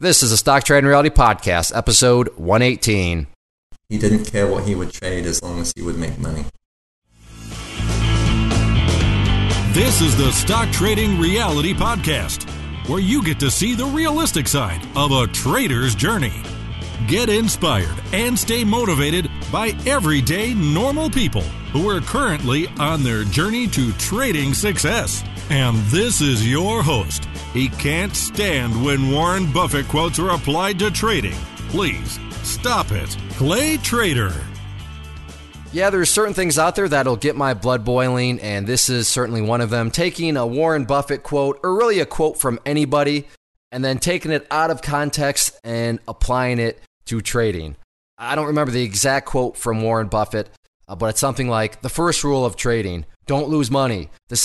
This is a Stock Trading Reality Podcast, episode 118. He didn't care what he would trade as long as he would make money. This is the Stock Trading Reality Podcast, where you get to see the realistic side of a trader's journey. Get inspired and stay motivated by everyday normal people who are currently on their journey to trading success. And this is your host. He can't stand when Warren Buffett quotes are applied to trading. Please stop it. Clay Trader. Yeah, there's certain things out there that'll get my blood boiling, and this is certainly one of them. Taking a Warren Buffett quote, or really a quote from anybody, and then taking it out of context and applying it to trading. I don't remember the exact quote from Warren Buffett, but it's something like, the first rule of trading, don't lose money. The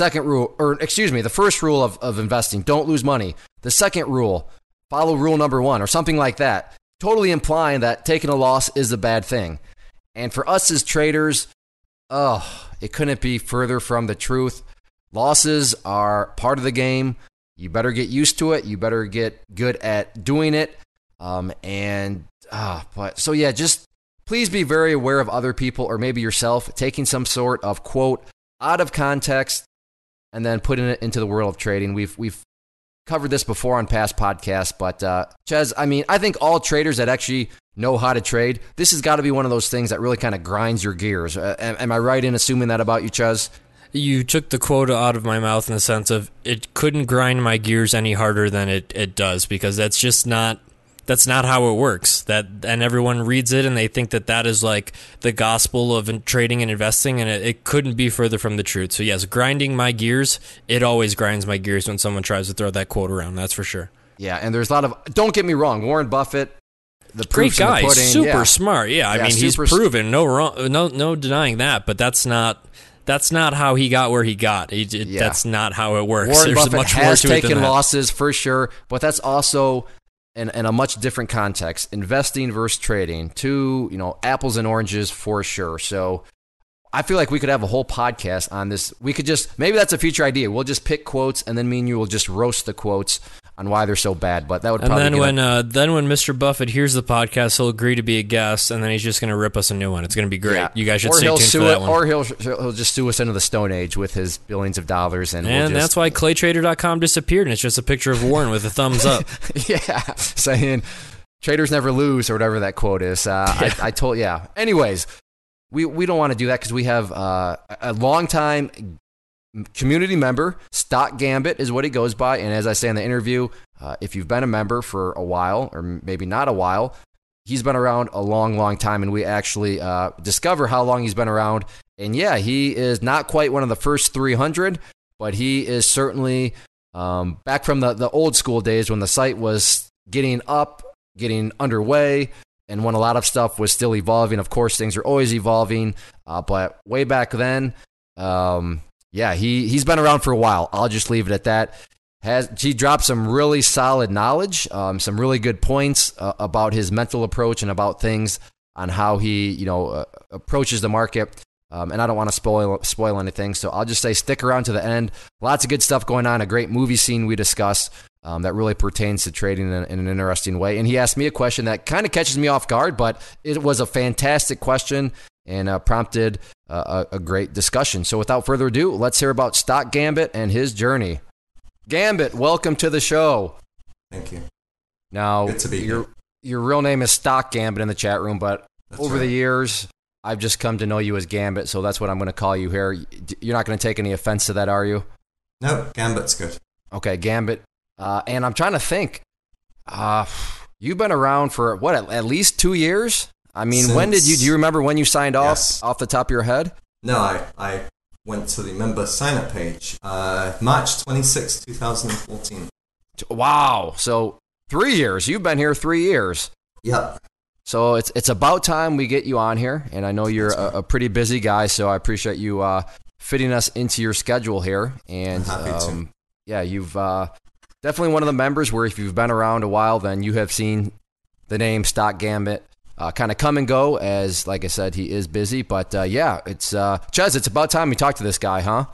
first rule of investing, don't lose money. The second rule, follow rule number one, or something like that. Totally implying that taking a loss is a bad thing. And for us as traders, it couldn't be further from the truth. Losses are part of the game. You better get used to it. You better get good at doing it. Just please be very aware of other people, or maybe yourself, taking some sort of quote out of context and then putting it into the world of trading. We've covered this before on past podcasts, but Ches, I think all traders that actually know how to trade, this has got to be one of those things that really kind of grinds your gears. Am I right in assuming that about you, Ches? You took the quote out of my mouth in the sense of it couldn't grind my gears any harder than it does, because that's not how it works. And everyone reads it and they think that is like the gospel of trading and investing, and it couldn't be further from the truth. So yes, grinding my gears, it always grinds my gears when someone tries to throw that quote around, that's for sure. Yeah, and there's a lot of, don't get me wrong, Warren Buffett, the great guy, super smart. He's proven, no denying that, but that's not how he got where he got. That's not how it works. Warren Buffett has taken losses for sure, but that's also in a much different context. Investing versus trading, two, apples and oranges for sure. So I feel like we could have a whole podcast on this. We could maybe that's a future idea. We'll just pick quotes, and then me and you will just roast the quotes on why they're so bad. But that would probably. And then when Mr. Buffett hears the podcast, he'll agree to be a guest, and then he's just going to rip us a new one. It's going to be great. Yeah. You guys should stay tuned for that one. Or he'll just sue us into the Stone Age with his billions of dollars, and that's why ClayTrader.com disappeared, and it's just a picture of Warren with a thumbs up. Yeah, saying traders never lose, or whatever that quote is. Anyways, we don't want to do that, because we have a longtime community member. Stock Gambit is what he goes by, and as I say in the interview, if you've been a member for a while, or maybe not a while, he's been around a long time, and we actually discover how long he's been around. And yeah, he is not quite one of the first 300, but he is certainly back from the old school days when the site was getting underway, and when a lot of stuff was still evolving. Of course, things are always evolving, but way back then, he's been around for a while. I'll just leave it at that. He dropped some really solid knowledge, some really good points about his mental approach and about things on how he, approaches the market. And I don't want to spoil anything, so I'll just say stick around to the end. Lots of good stuff going on. A great movie scene we discuss that really pertains to trading in an interesting way. And he asked me a question that kind of catches me off guard, but it was a fantastic question and prompted a great discussion. So without further ado, let's hear about Stock Gambit and his journey. Gambit, welcome to the show. Thank you. Now, good to be here. Your real name is Stock Gambit in the chat room, but over the years, I've just come to know you as Gambit, so that's what I'm going to call you here. You're not going to take any offense to that, are you? No, Gambit's good. Okay, Gambit. And I'm trying to think. You've been around for, at least 2 years? When did do you remember when you signed off the top of your head? No, I went to the member sign-up page, March 26, 2014. Wow, so 3 years. You've been here 3 years. Yep. So it's about time we get you on here, and I know you're a pretty busy guy, so I appreciate you fitting us into your schedule here. And I'm happy to. Yeah, you've definitely one of the members where if you've been around a while, then you have seen the name Stock Gambit kind of come and go, as, like I said, he is busy. But it's Ches, it's about time we talk to this guy, huh?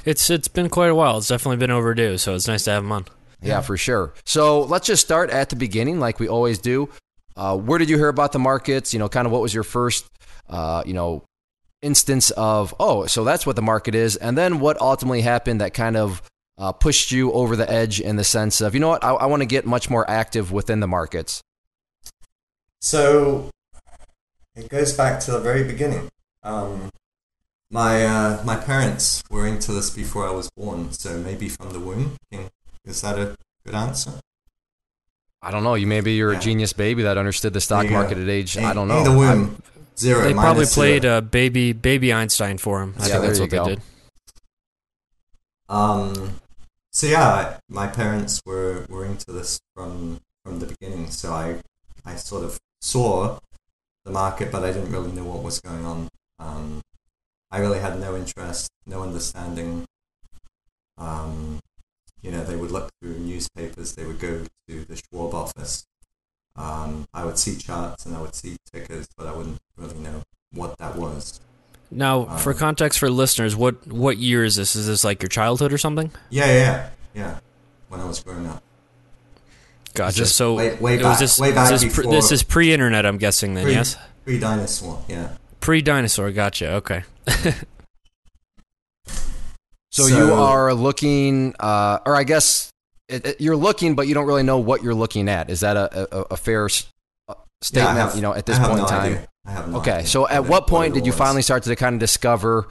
It's been quite a while. It's definitely been overdue, so it's nice to have him on. Yeah, for sure. So let's just start at the beginning like we always do. Where did you hear about the markets? Kind of what was your first, instance of, oh, so that's what the market is. And then what ultimately happened that kind of pushed you over the edge in the sense of, you know what, I want to get much more active within the markets. So it goes back to the very beginning. My parents were into this before I was born, so maybe from the womb. Is that a good answer? I don't know. You're a genius baby that understood the stock market at age, I don't know. In the womb, zero. They probably played baby Einstein for him. I think that's what they did. So yeah, my parents were into this from the beginning. So I sort of saw the market, but I didn't really know what was going on. I really had no interest, no understanding. They would look through newspapers. They would go to the Schwab office. I would see charts and I would see tickers, but I wouldn't really know what that was. Now, for context for listeners, what year is this? Is this like your childhood or something? Yeah. When I was growing up. Gotcha. So way back before. This is pre-internet, I'm guessing then, yes? Pre-dinosaur, yeah. Pre-dinosaur, gotcha. Okay. So you are looking, or I guess you're looking, but you don't really know what you're looking at. Is that a fair statement? Yeah, at this point in time. Idea. I have no idea. Okay, so at what point did you finally start to kind of discover?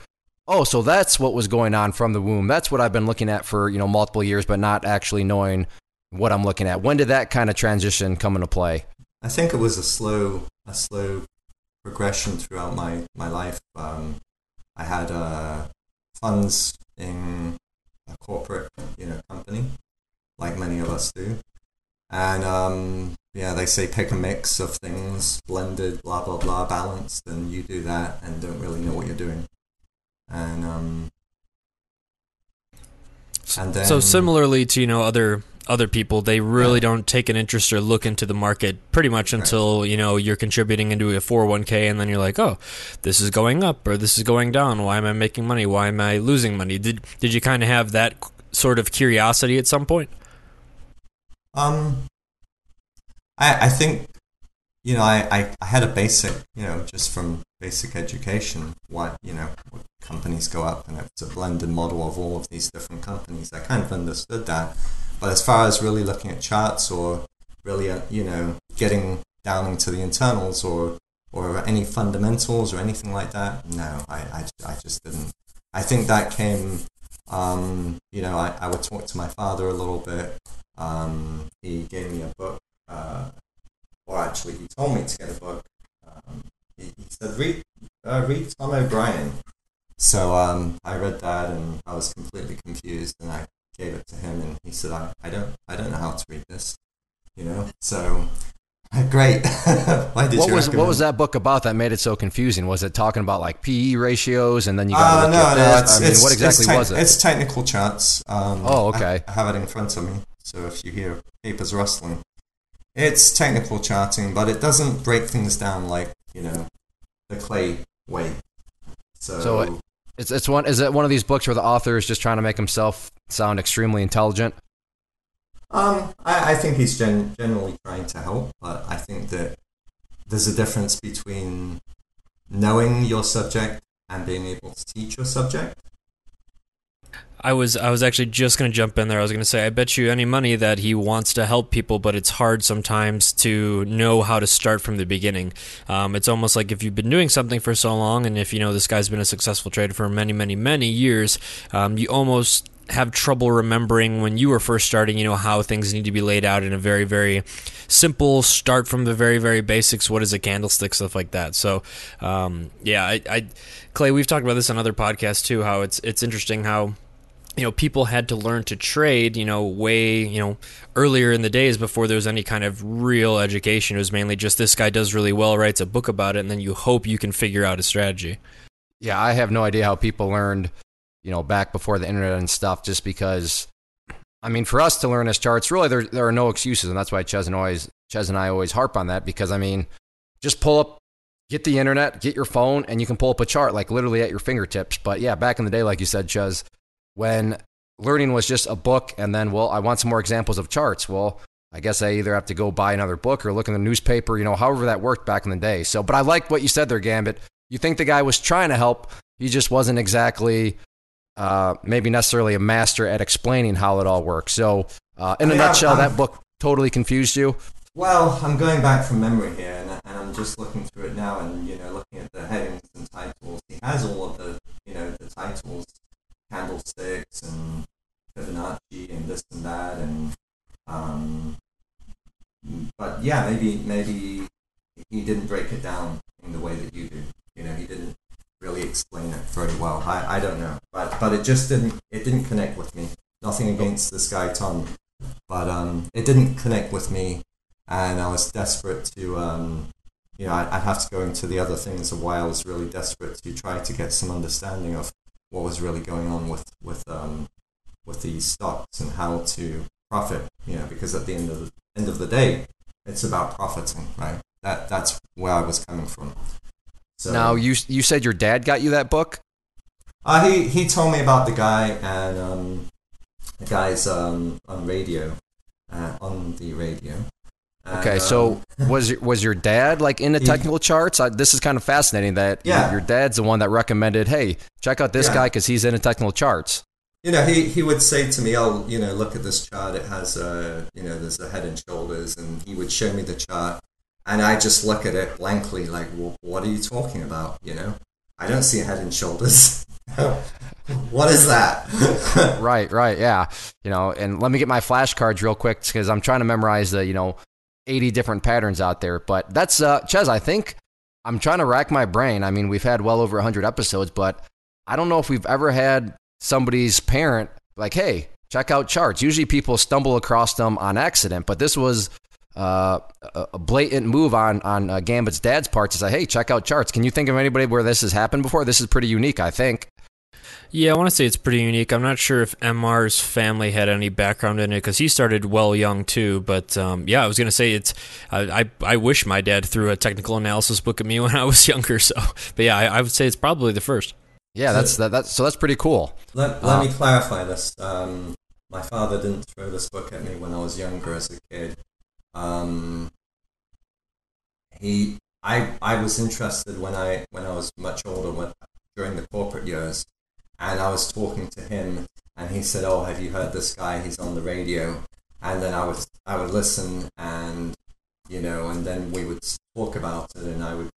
Oh, so that's what was going on from the womb. That's what I've been looking at for multiple years, but not actually knowing what I'm looking at. When did that kind of transition come into play? I think it was a slow progression throughout my life. I had funds in a corporate company, like many of us do, and they say pick a mix of things, blended, blah blah blah, balanced, and you do that and don't really know what you're doing. And then, so similarly to other people, they really don't take an interest or look into the market pretty much until you're contributing into a 401k, and then you're like, oh, this is going up or this is going down. Why am I making money? Why am I losing money? Did you kind of have that sort of curiosity at some point? I think I had a basic just from basic education what companies go up, and it's a blended model of all of these different companies. I kind of understood that. But as far as really looking at charts or really, getting down into the internals or any fundamentals or anything like that, no, I just didn't. I think that came, I would talk to my father a little bit. He gave me a book, or actually he told me to get a book. He said, read Tom O'Brien. So I read that and I was completely confused, and I gave it to him, and he said, I don't know how to read this, so great. Why did what was that book about that made it so confusing? Was it talking about like PE ratios and then you got to look at this? What exactly was it? It's technical charts. Okay. I have it in front of me, so if you hear papers rustling, it's technical charting, but it doesn't break things down like the Clay way. So it's one. Is it one of these books where the author is just trying to make himself sound extremely intelligent? I think he's generally trying to help, but I think that there's a difference between knowing your subject and being able to teach your subject. I was actually just going to jump in there. I was going to say, I bet you any money that he wants to help people, but it's hard sometimes to know how to start from the beginning. It's almost like if you've been doing something for so long, and if this guy's been a successful trader for many, many, many years, you almost have trouble remembering when you were first starting, how things need to be laid out in a very, very simple start from the very, very basics. What is a candlestick? Stuff like that. So, Clay, we've talked about this on other podcasts too, how it's interesting how people had to learn to trade, way, earlier in the days before there was any kind of real education. It was mainly just this guy does really well, writes a book about it, and then you hope you can figure out a strategy. Yeah, I have no idea how people learned, back before the internet and stuff, just because, for us to learn as charts, really there are no excuses, and that's why Ches and I always harp on that, because, just pull up, get the internet, get your phone, and you can pull up a chart, like literally at your fingertips. But yeah, back in the day, like you said, Ches, when learning was just a book, and then, well, I want some more examples of charts. Well, I guess I either have to go buy another book or look in the newspaper, however that worked back in the day. So, but I like what you said there, Gambit. You think the guy was trying to help, he just wasn't exactly maybe necessarily a master at explaining how it all works. So, in a nutshell, that book totally confused you? Well, I'm going back from memory here, and I'm just looking through it now, and looking at the headings and titles. He has all of the the titles, candlesticks and Fibonacci and this and that, and but yeah, maybe he didn't break it down in the way that you do. He didn't really explain it very well. I don't know, but it just didn't connect with me. Nothing against this guy Tom, but it didn't connect with me. And I was desperate to, I'd have to go into the other things of why I was really desperate to try to get some understanding of what was really going on with these stocks and how to profit. Because at the end of the day, it's about profiting, right? That's where I was coming from. So now you said your dad got you that book? He told me about the guy, and the guy's on the radio. Okay, so was your dad like into technical charts? This is kind of fascinating that your dad's the one that recommended, hey, check out this guy because he's into technical charts. He would say to me, oh, look at this chart. It has, there's a head and shoulders, and he would show me the chart, and I just look at it blankly, like, well, what are you talking about? I don't see a head and shoulders. What is that? Right, yeah. And let me get my flashcards real quick because I'm trying to memorize the 80 different patterns out there. But that's, Ches, I think I'm trying to rack my brain. I mean, we've had well over 100 episodes, but I don't know if we've ever had somebody's parent like, hey, check out charts. Usually people stumble across them on accident, but this was a blatant move on Gambit's dad's part to say, hey, check out charts. Can you think of anybody where this has happened before? This is pretty unique, I think. Yeah, I want to say it's pretty unique. I'm not sure if MR's family had any background in it because he started well young too. But I was going to say it's. I wish my dad threw a technical analysis book at me when I was younger. So, but yeah, I would say it's probably the first. Yeah, that's pretty cool. Let me clarify this. My father didn't throw this book at me when I was younger as a kid. I was interested when I was much older during the corporate years. And I was talking to him, and he said, "Oh, have you heard this guy? He's on the radio." And then I would listen, and and then we would talk about it, and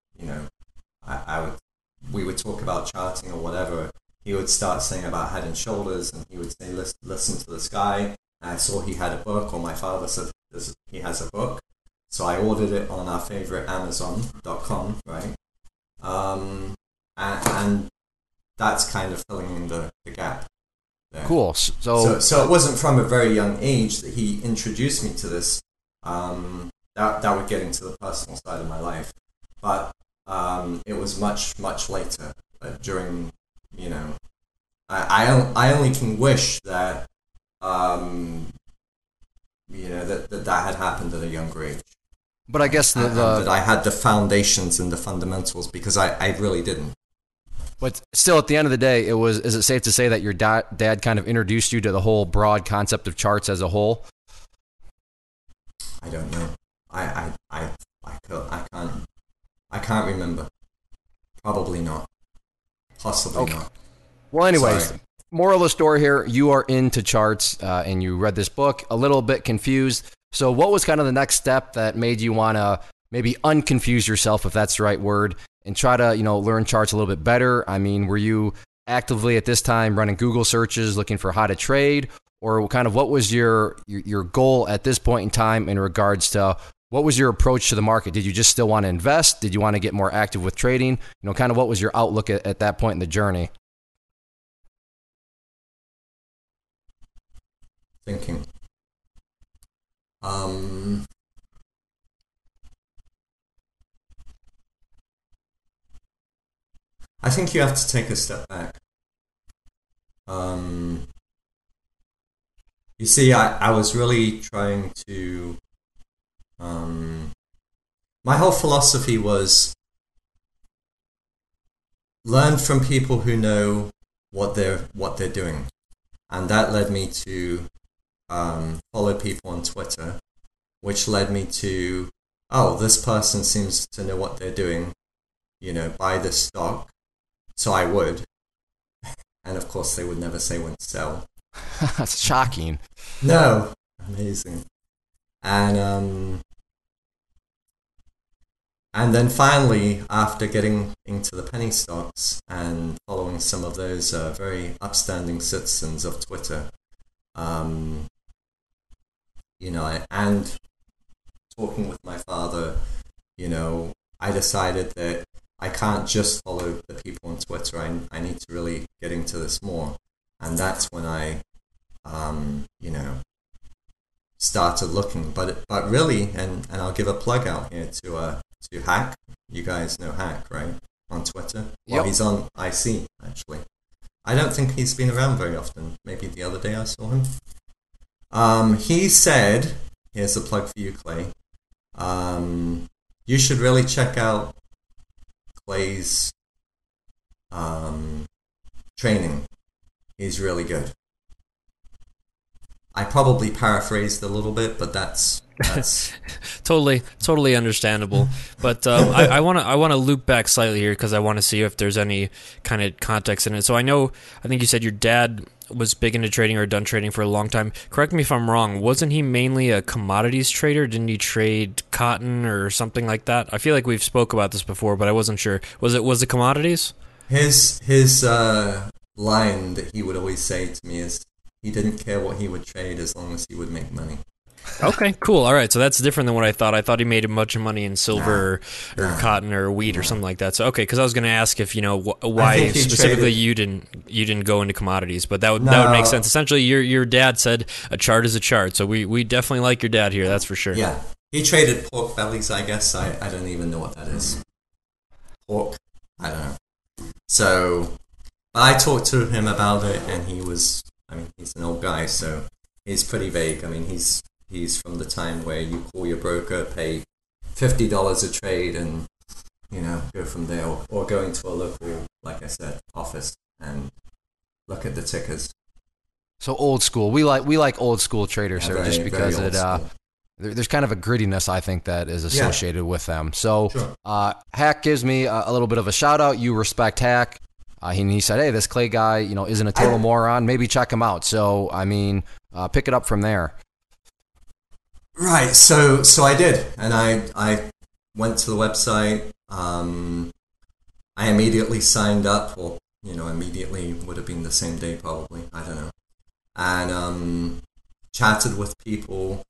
we would talk about charting or whatever. He would start saying about head and shoulders, and he would say, "Listen to this guy." And I saw he had a book, or my father said he has a book, so I ordered it on our favorite Amazon.com, right? And that's kind of filling in the gap there. Cool. So it wasn't from a very young age that he introduced me to this. That would get into the personal side of my life, but it was much later during. I only can wish that that had happened at a younger age. But I guess that I had the foundations and the fundamentals, because I really didn't. But still, at the end of the day, is it safe to say that your dad kind of introduced you to the whole broad concept of charts as a whole? I don't know. I can't remember. Probably not. Possibly not. Well, anyways, Sorry. Moral of the story here, you are into charts and you read this book, a little bit confused. So what was kind of the next step that made you want to maybe unconfuse yourself, if that's the right word, and try to, learn charts a little bit better? I mean, were you actively at this time running Google searches looking for how to trade, or kind of what was your goal at this point in time in regards to what was your approach to the market? Did you just still want to invest? Did you want to get more active with trading? Kind of what was your outlook at that point in the journey? Thinking. I think you have to take a step back. You see, I was really trying to. My whole philosophy was learn from people who know what they're doing, And that led me to follow people on Twitter, which led me to, oh, this person seems to know what they're doing, buy this stock. So I would. And of course, they would never say when to sell. That's shocking. No. Amazing. And then finally, after getting into the penny stocks and following some of those very upstanding citizens of Twitter, and talking with my father, I decided that I can't just follow the people on Twitter. I need to really get into this more. And that's when I, started looking. But really, and I'll give a plug out here to Hack. You guys know Hack, right? On Twitter. Well, yep. He's on IC, actually. I don't think he's been around very often. Maybe the other day I saw him. He said, here's a plug for you, Clay. You should really check out Clay's training. He's really good. I probably paraphrased a little bit, but that's totally understandable. But I want to loop back slightly here because I want to see if there's any kind of context in it. So I think you said your dad was big into trading or done trading for a long time. Correct me if I'm wrong. Wasn't he mainly a commodities trader? Didn't he trade cotton or something like that? I feel like we've spoke about this before, but I wasn't sure. Was it commodities? His line that he would always say to me is he didn't care what he would trade as long as he would make money. Okay, cool. All right, so that's different than what I thought. I thought he made a bunch of money in silver or cotton or wheat or something like that. So okay, because I was going to ask if why specifically you didn't go into commodities, but that would make sense. Essentially, your dad said a chart is a chart, so we definitely like your dad here. That's for sure. Yeah, he traded pork bellies. I guess I don't even know what that is. Pork, I don't know. So I talked to him about it, and he's an old guy, so he's pretty vague. I mean, he's from the time where you call your broker, pay $50 a trade, and go from there, or go into a local, like I said, office and look at the tickers. So old school. We like old school traders, sir, just because there's kind of a grittiness I think that is associated with them. So sure. Hack gives me a little bit of a shout out. You respect Hack. He said, hey, this Clay guy, isn't a total moron. Maybe check him out. So, pick it up from there. Right. So I did. And I went to the website. I immediately signed up, or, immediately would have been the same day probably. I don't know. And chatted with people.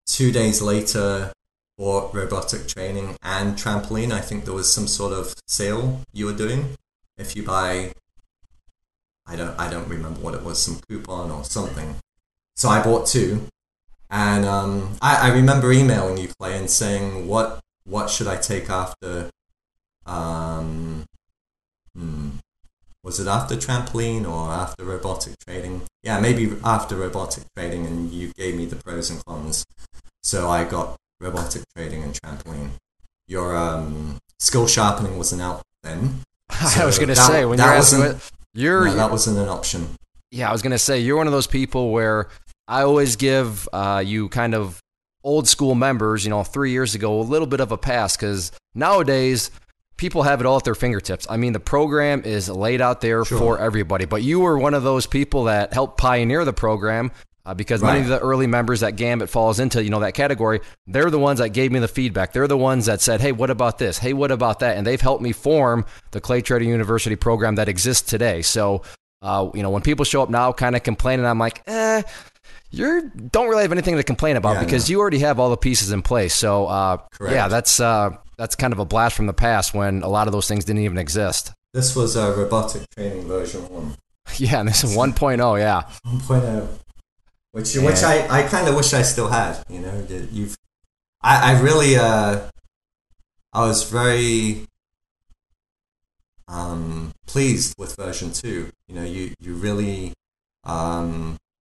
2 days later, bought robotic training and trampoline. I think there was some sort of sale you were doing. If you buy, I don't remember what it was, some coupon or something. So I bought two, and I remember emailing you, Clay, and saying what should I take after? Was it after trampoline or after robotic trading? Yeah, maybe after robotic trading, and you gave me the pros and cons. So I got robotic trading and trampoline. Your skill sharpening wasn't out then. So I was going to say, when you're asking it, that wasn't an option. Yeah, I was going to say, you're one of those people where I always give you kind of old school members, 3 years ago, a little bit of a pass, because nowadays people have it all at their fingertips. I mean, the program is laid out there for everybody, but you were one of those people that helped pioneer the program. Because many of the early members that Gambit falls into, that category, they're the ones that gave me the feedback. They're the ones that said, hey, what about this? Hey, what about that? And they've helped me form the Clay Trading University program that exists today. So, when people show up now kind of complaining, I'm like, you don't really have anything to complain about because you already have all the pieces in place. So, that's kind of a blast from the past when a lot of those things didn't even exist. This was a robotic training version 1. Yeah, and this is 1.0, yeah. 1.0. Which I kind of wish I still had, I really, I was very pleased with version 2. You really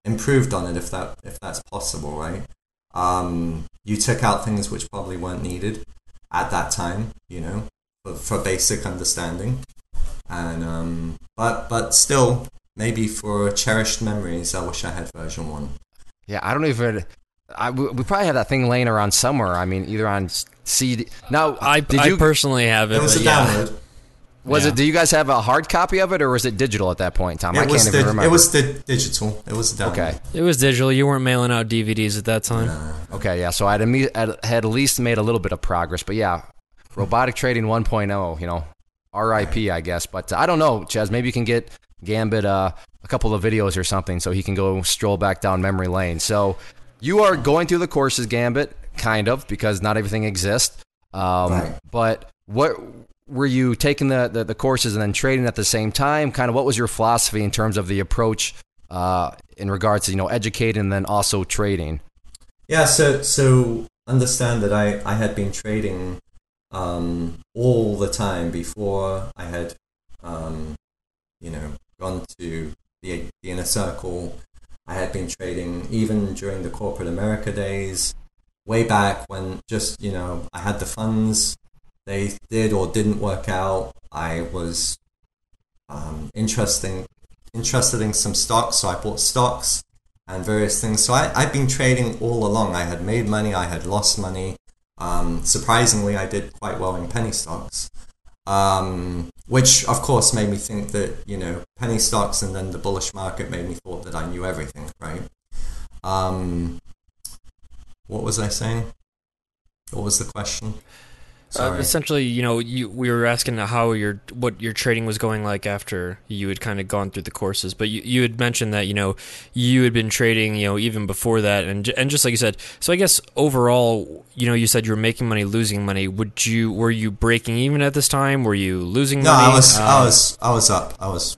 improved on it if that's possible, right? You took out things which probably weren't needed at that time, for basic understanding, and but still, maybe for cherished memories, I wish I had version 1. Yeah, I don't even. We probably have that thing laying around somewhere. I mean, either on CD. Now, I personally have it. It was a download. Was it? Do you guys have a hard copy of it, or was it digital at that point in time? I can't even remember. It was digital. It was a download. Okay. It was digital. You weren't mailing out DVDs at that time. Okay, yeah. So I'd had at least made a little bit of progress, but yeah, robotic trading 1.0. You know, RIP, I guess. But I don't know, Chaz. Maybe you can get Gambit a couple of videos or something, so he can go stroll back down memory lane. So you are going through the courses, Gambit, kind of, because not everything exists. Right. But what were you taking the courses and then trading at the same time? Kind of what was your philosophy in terms of the approach in regards to, educating and then also trading? Yeah, so understand that I had been trading all the time before I had gone to the inner circle. I had been trading even during the corporate America days, way back when just, I had the funds. They did or didn't work out. I was interested in some stocks, so I bought stocks and various things. So I've been trading all along. I had made money, I had lost money. Surprisingly, I did quite well in penny stocks, which of course made me think that, penny stocks and then the bullish market made me thought that I knew everything, right? What was I saying? What was the question? Essentially, we were asking what your trading was going like after you had kind of gone through the courses, but you had mentioned that you had been trading even before that, and just like you said. So I guess overall, you said you were making money, losing money. Were you breaking even at this time? Were you losing money? No, I was up. I was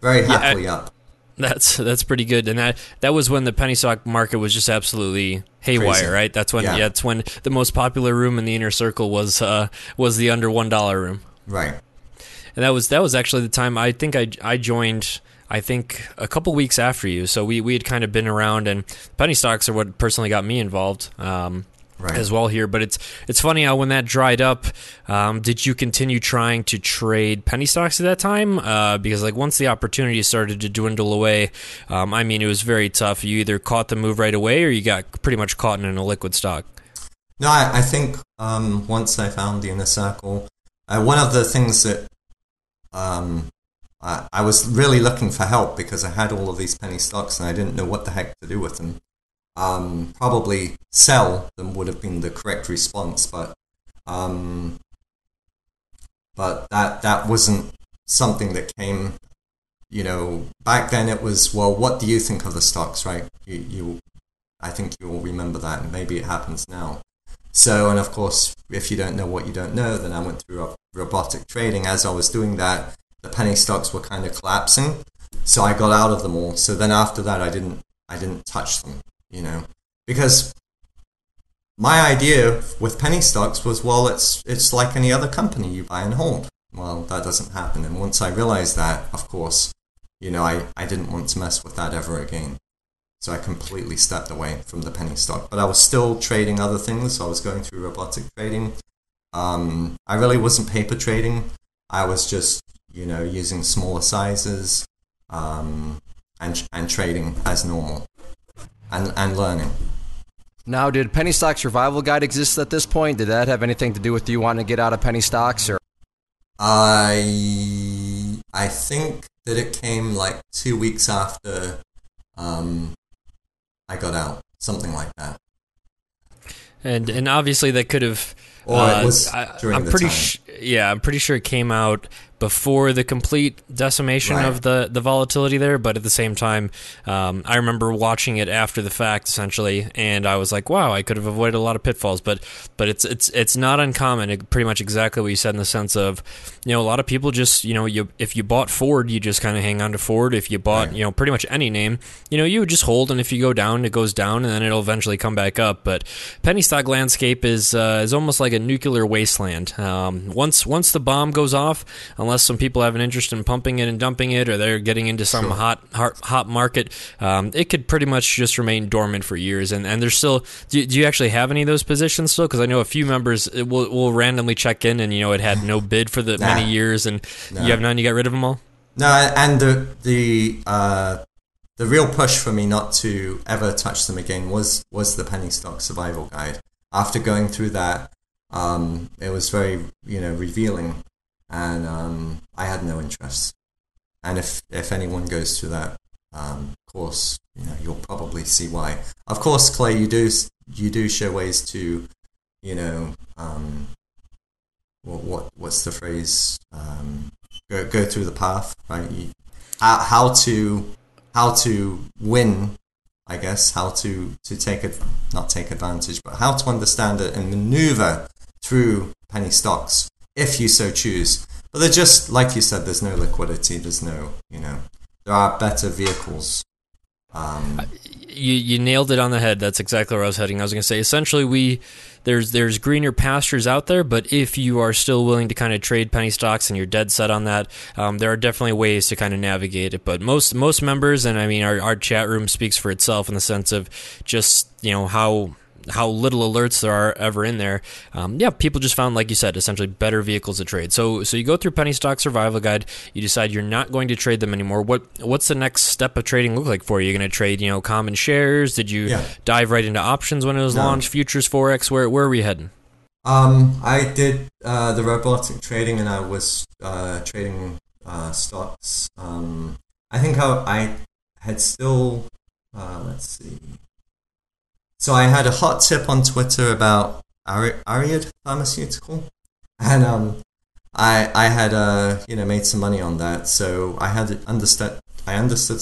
very happily up. That's pretty good, and that was when the penny stock market was just absolutely haywire, crazy. Right? That's when that's when the most popular room in the inner circle was the under $1 room, right? And that was actually the time I think I joined. I think a couple weeks after you, so we had kind of been around, and penny stocks are what personally got me involved. Right. As well here, but it's funny how when that dried up, did you continue trying to trade penny stocks at that time? Because once the opportunity started to dwindle away, it was very tough. You either caught the move right away or you got pretty much caught in a liquid stock. No, I think once I found the inner circle, one of the things that I was really looking for help because I had all of these penny stocks and I didn't know what the heck to do with them. Probably sell them would have been the correct response, but that wasn't something that came. Back then it was, well, what do you think of the stocks, right? I think you all remember that, and maybe it happens now. So, and of course, if you don't know what you don't know, then I went through robotic trading. As I was doing that, the penny stocks were kind of collapsing, so I got out of them all. So then after that, I didn't touch them. Because my idea with penny stocks was, well, it's like any other company, you buy and hold. Well, that doesn't happen. And once I realized that, of course, I didn't want to mess with that ever again. So I completely stepped away from the penny stock. But I was still trading other things. So I was going through robotic trading. I really wasn't paper trading. I was just, using smaller sizes and trading as normal. And learning. Now, did Penny Stock Survival Guide exist at this point? Did that have anything to do with you wanting to get out of penny stocks? Or I think that it came 2 weeks after I got out, something like that. And obviously that could have. Or it was during the time. I'm pretty sure it came out before the complete decimation of the volatility there, but at the same time, I remember watching it after the fact, essentially, and I was like, wow, I could have avoided a lot of pitfalls, but it's not uncommon, pretty much exactly what you said in the sense of, a lot of people just, if you bought Ford, you just kind of hang on to Ford. If you bought, pretty much any name, you would just hold, and if you go down, it goes down, and then it'll eventually come back up. But penny stock landscape is almost like a nuclear wasteland. Once the bomb goes off, unless some people have an interest in pumping it and dumping it, or they're getting into some hot market, it could pretty much just remain dormant for years. And there's still, do you actually have any of those positions still? Because I know a few members will randomly check in, and it had no bid for the many years, and you have none. You got rid of them all. No, and the real push for me not to ever touch them again was the penny stock survival guide. After going through that, it was very, revealing, and I had no interest. And if anyone goes through that course, you'll probably see why. Of course, Clay, you do show ways to, what's the phrase? Go through the path, right? How to win, I guess. How to not take advantage, but how to understand it and maneuver through penny stocks if you so choose. But they're just like you said. There's no liquidity. There's no, there are better vehicles. You nailed it on the head. That's exactly where I was heading. I was going to say, essentially, there's greener pastures out there, but if you are still willing to kind of trade penny stocks and you're dead set on that, there are definitely ways to kind of navigate it. But most members, and I mean, our chat room speaks for itself in the sense of just, how little alerts there are ever in there. People just found, like you said, essentially better vehicles to trade. So you go through penny stock survival guide, you decide you're not going to trade them anymore. What's the next step of trading look like for you? You're going to trade, common shares? Did you dive right into options when it was launched? Futures, Forex? Where were you heading? I did the robotic trading, and I was trading stocks. I think I had still, let's see. So I had a hot tip on Twitter about Ariad Pharmaceutical, and I had made some money on that. So I understood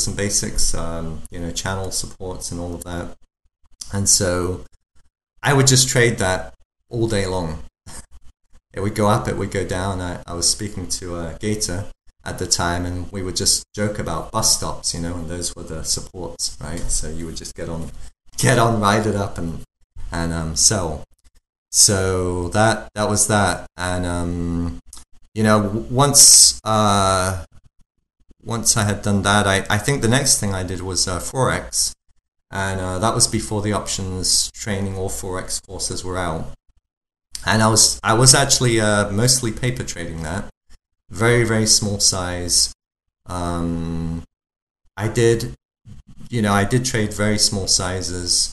some basics, channel supports and all of that, and so I would just trade that all day long. It would go up, it would go down. I was speaking to Gator at the time, and we would just joke about bus stops, and those were the supports, right? So you would just get on, ride it up, and sell. So that was that, and once I had done that, I think the next thing I did was Forex, and that was before the options training or Forex courses were out, and I was actually mostly paper trading that, very very small size. I did trade very small sizes.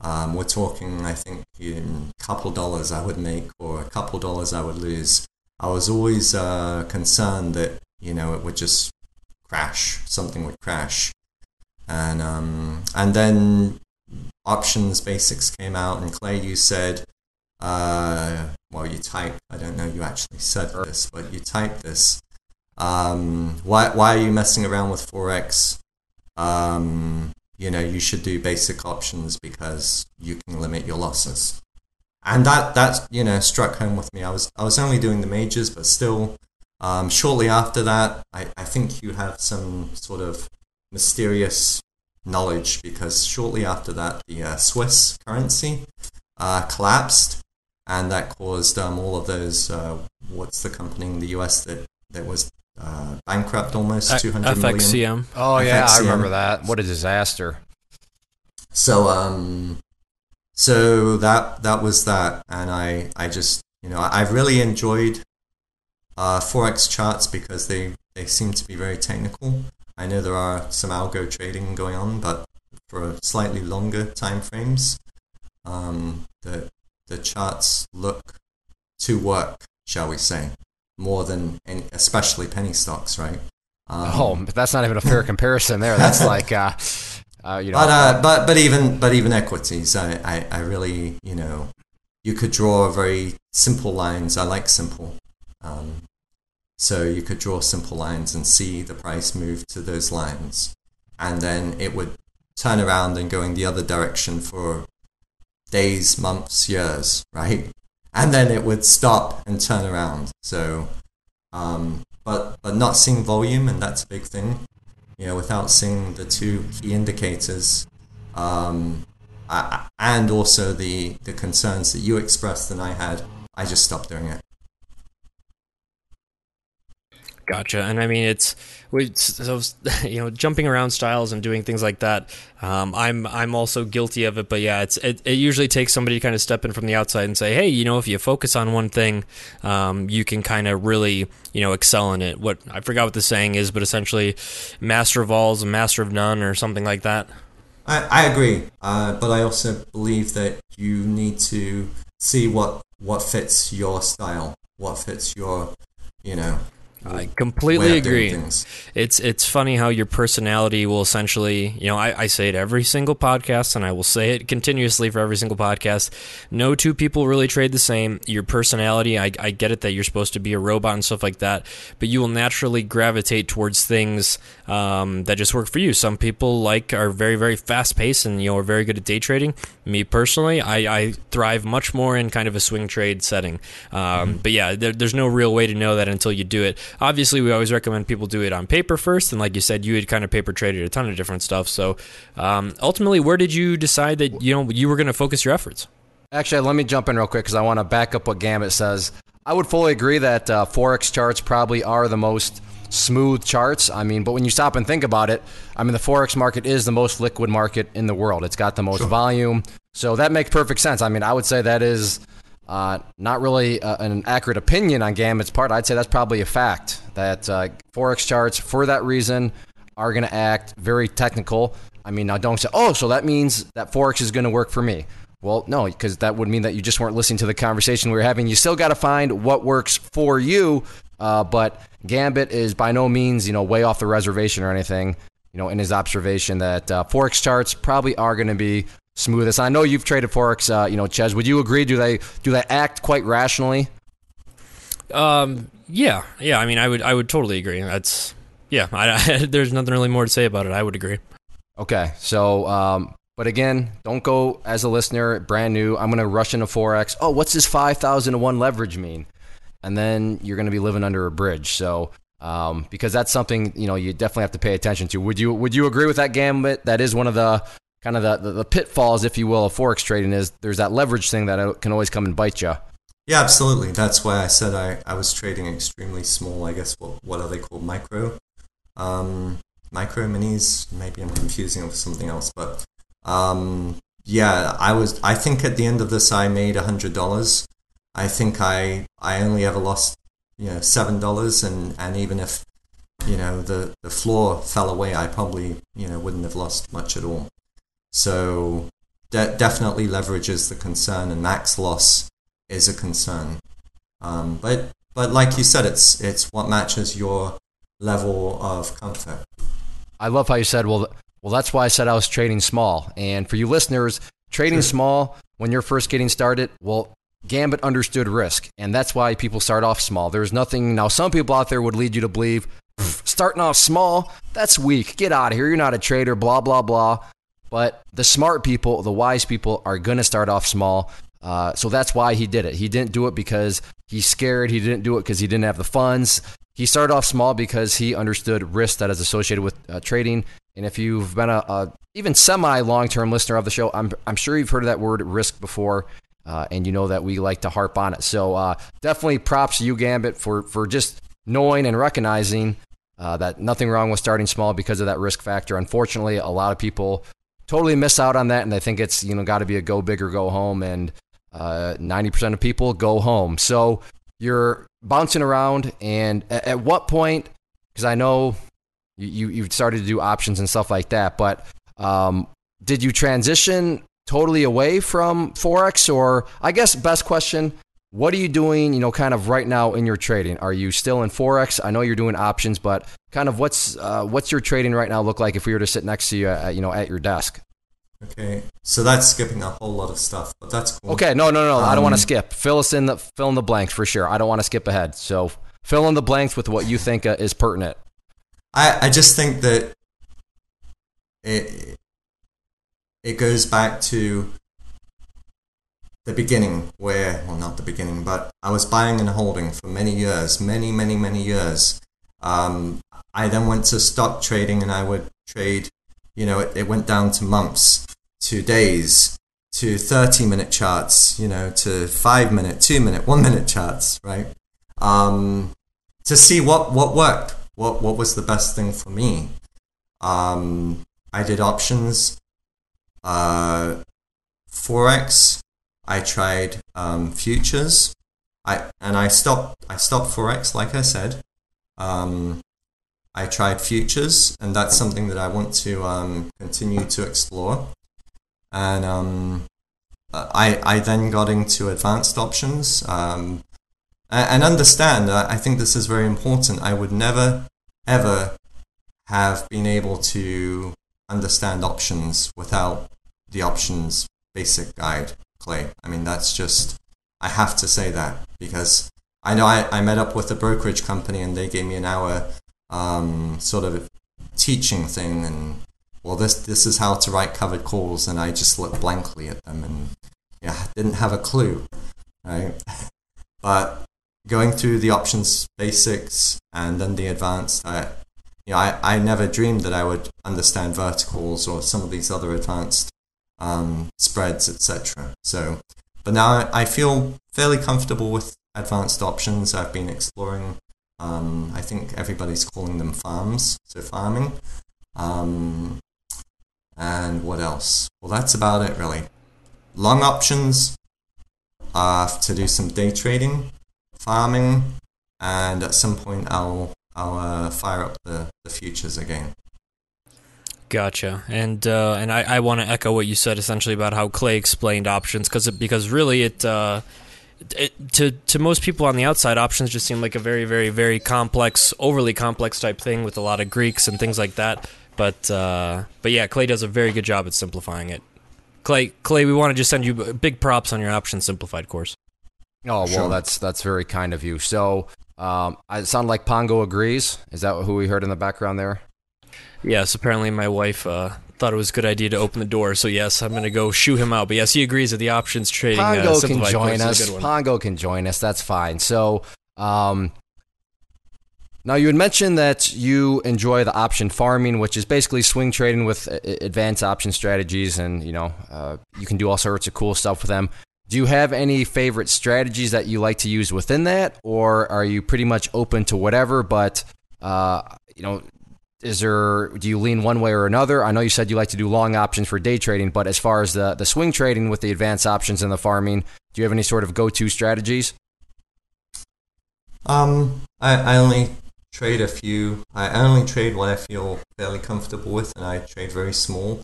We're talking, I think, a couple dollars I would make or a couple dollars I would lose. I was always concerned that, it would just crash. Something would crash. And then options basics came out, and Clay, you said, you typed, I don't know you actually said this, but you typed this. Why are you messing around with Forex? You should do basic options because you can limit your losses. And that struck home with me. I was only doing the majors, but still, shortly after that, I think you have some sort of mysterious knowledge, because shortly after that, the Swiss currency collapsed, and that caused all of those, what's the company in the US that was bankrupt almost, 200 million. FXCM. Oh yeah, FXCM. I remember that. What a disaster. So that was that, and I just I really enjoyed Forex charts because they seem to be very technical. I know there are some algo trading going on, but for slightly longer time frames, the charts look to work, shall we say, more than especially penny stocks, right? But that's not even a fair comparison there. That's like, But even equities, I really, you could draw very simple lines. I like simple. So you could draw simple lines and see the price move to those lines, and then it would turn around and go in the other direction for days, months, years, right? And then it would stop and turn around. So, but not seeing volume, and that's a big thing. Without seeing the two key indicators, and also the concerns that you expressed and I had, I just stopped doing it. Gotcha. And I mean, so jumping around styles and doing things like that. I'm also guilty of it, but yeah, it usually takes somebody to kind of step in from the outside and say, hey, if you focus on one thing, you can kind of really, excel in it. What I forgot what the saying is, but essentially, master of all is a master of none, or something like that. I agree, but I also believe that you need to see what fits your style, what fits your, I completely agree. It's funny how your personality will essentially, I say it every single podcast, and I will say it continuously for every single podcast. No two people really trade the same. Your personality, I get it that you're supposed to be a robot and stuff like that, but you will naturally gravitate towards things that just work for you. Some people are very, very fast paced and are very good at day trading. Me personally, I thrive much more in kind of a swing trade setting. But yeah, there's no real way to know that until you do it. Obviously, we always recommend people do it on paper first, and like you said, you had kind of paper traded a ton of different stuff. So ultimately, where did you decide that you were going to focus your efforts? Actually, let me jump in real quick because I want to back up what Gambit says. I would fully agree that Forex charts probably are the most smooth charts. I mean, but when you stop and think about it, I mean, the Forex market is the most liquid market in the world. It's got the most volume. So that makes perfect sense. I mean, I would say that is not really an accurate opinion on Gambit's part. I'd say that's probably a fact that Forex charts, for that reason, are going to act very technical. I mean, now don't say, so that means that Forex is going to work for me. Well, no, because that would mean that you just weren't listening to the conversation we were having. You still got to find what works for you, but Gambit is by no means, way off the reservation or anything, in his observation that Forex charts probably are going to be smoothest. I know you've traded Forex, Ches. Would you agree? Do they act quite rationally? Yeah. I mean, I would totally agree. There's nothing really more to say about it. I would agree. Okay, so but again, don't go as a listener brand new. I'm going to rush into Forex. Oh, what's this 5,000 to 1 leverage mean? And then you're going to be living under a bridge. So because that's something you definitely have to pay attention to. Would you agree with that, Gambit? That is one of the kind of the pitfalls, if you will, of Forex trading is there's that leverage thing that can always come and bite you. Yeah, absolutely. That's why I said I was trading extremely small. I guess what are they called? Micro minis. Maybe I'm confusing them for something else, but I think at the end of this I made $100. I think I only ever lost $7, and even if the floor fell away, I probably wouldn't have lost much at all. So definitely leverage is the concern, and max loss is a concern. But like you said, it's what matches your level of comfort. I love how you said, well, that's why I said I was trading small. And for you listeners, trading small when you're first getting started, well, Gambit understood risk, and that's why people start off small. There's nothing. Now, some people out there would lead you to believe starting off small, that's weak. Get out of here. You're not a trader, blah, blah, blah. But the smart people, the wise people are going to start off small. So that's why he did it. He didn't do it because he's scared. He didn't do it because he didn't have the funds. He started off small because he understood risk that is associated with trading. And if you've been a even semi-long-term listener of the show, I'm sure you've heard of that word risk before. And you know that we like to harp on it. So definitely props to you, Gambit, for just knowing and recognizing that nothing wrong with starting small because of that risk factor. Unfortunately, a lot of people totally miss out on that, and they think it's got to be a go big or go home, and 90% of people go home. So you're bouncing around, and at what point, because I know you've started to do options and stuff like that, but did you transition totally away from Forex? Or I guess best question, what are you doing, kind of right now in your trading? Are you still in Forex? I know you're doing options, but kind of what's your trading right now look like if we were to sit next to you, at your desk? Okay, so that's skipping a whole lot of stuff, but that's cool. Okay, no, I don't want to skip. Fill in the blanks for sure. I don't want to skip ahead. So fill in the blanks with what you think is pertinent. I just think that it goes back to the beginning not the beginning, but I was buying and holding for many years, many years. I then went to stock trading, and I would trade, it went down to months, to days, to 30-minute charts, to 5-minute, 2-minute, 1-minute charts, right? to see what worked, what was the best thing for me. I did options, Forex. I tried futures. I stopped Forex, like I said. I tried futures, and that's something that I want to continue to explore. And I then got into advanced options. And understand, I think this is very important. I would never, ever have been able to understand options without the options basic guide, Clay. I mean, that's just, I have to say that, because I know I met up with a brokerage company and they gave me an hour sort of teaching thing, and well, this is how to write covered calls, and I just looked blankly at them and didn't have a clue, right? But going through the options basics and then the advanced, I never dreamed that I would understand verticals or some of these other advanced spreads, etc. So, but now I feel fairly comfortable with advanced options. I've been exploring, I think everybody's calling them farms, so farming. And what else? Well, that's about it, really. Long options, to do some day trading, farming, and at some point I'll fire up the futures again. Gotcha. And I want to echo what you said essentially about how Clay explained options, because really to most people on the outside, options just seem like a very, very, very complex, overly complex type thing with a lot of Greeks and things like that. But yeah, Clay does a very good job at simplifying it. Clay, we want to just send you big props on your Options Simplified course. Oh, well, Sure. that's very kind of you. So, it sounded like Pongo agrees. Is that who we heard in the background there? Yes, apparently my wife thought it was a good idea to open the door, so yes, I'm going to go shoo him out. But yes, he agrees that the options trading Pongo can simplified join course is a us. good one. Pongo can join us. That's fine. So, now you had mentioned that you enjoy the option farming, which is basically swing trading with advanced option strategies, and you can do all sorts of cool stuff with them. Do you have any favorite strategies that you like to use within that, or are you pretty much open to whatever? But do you lean one way or another? I know you said you like to do long options for day trading, but as far as the swing trading with the advanced options and the farming, do you have any sort of go-to strategies? I only trade a few. I only trade what I feel fairly comfortable with, and I trade very small.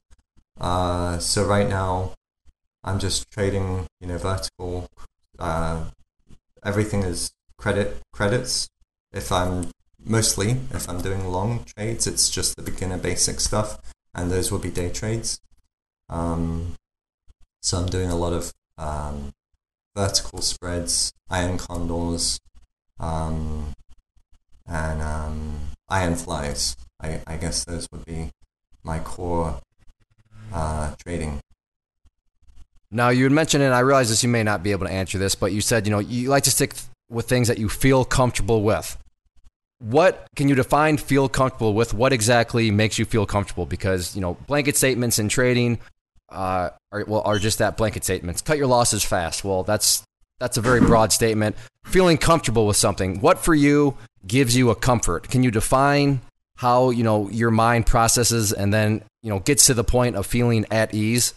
So right now, I'm just trading, vertical. Everything is credits. If I'm doing long trades, it's just the beginner basic stuff, and those will be day trades. So I'm doing a lot of vertical spreads, iron condors, and iron flies. I guess those would be my core trading. Now, you had mentioned, and I realize this, you may not be able to answer this, but you said, you like to stick with things that you feel comfortable with. What can you define feel comfortable with? What exactly makes you feel comfortable? Because, blanket statements in trading are just that, blanket statements. Cut your losses fast. Well, that's a very broad statement. Feeling comfortable with something. What for you gives you a comfort? Can you define how, your mind processes and then, gets to the point of feeling at ease?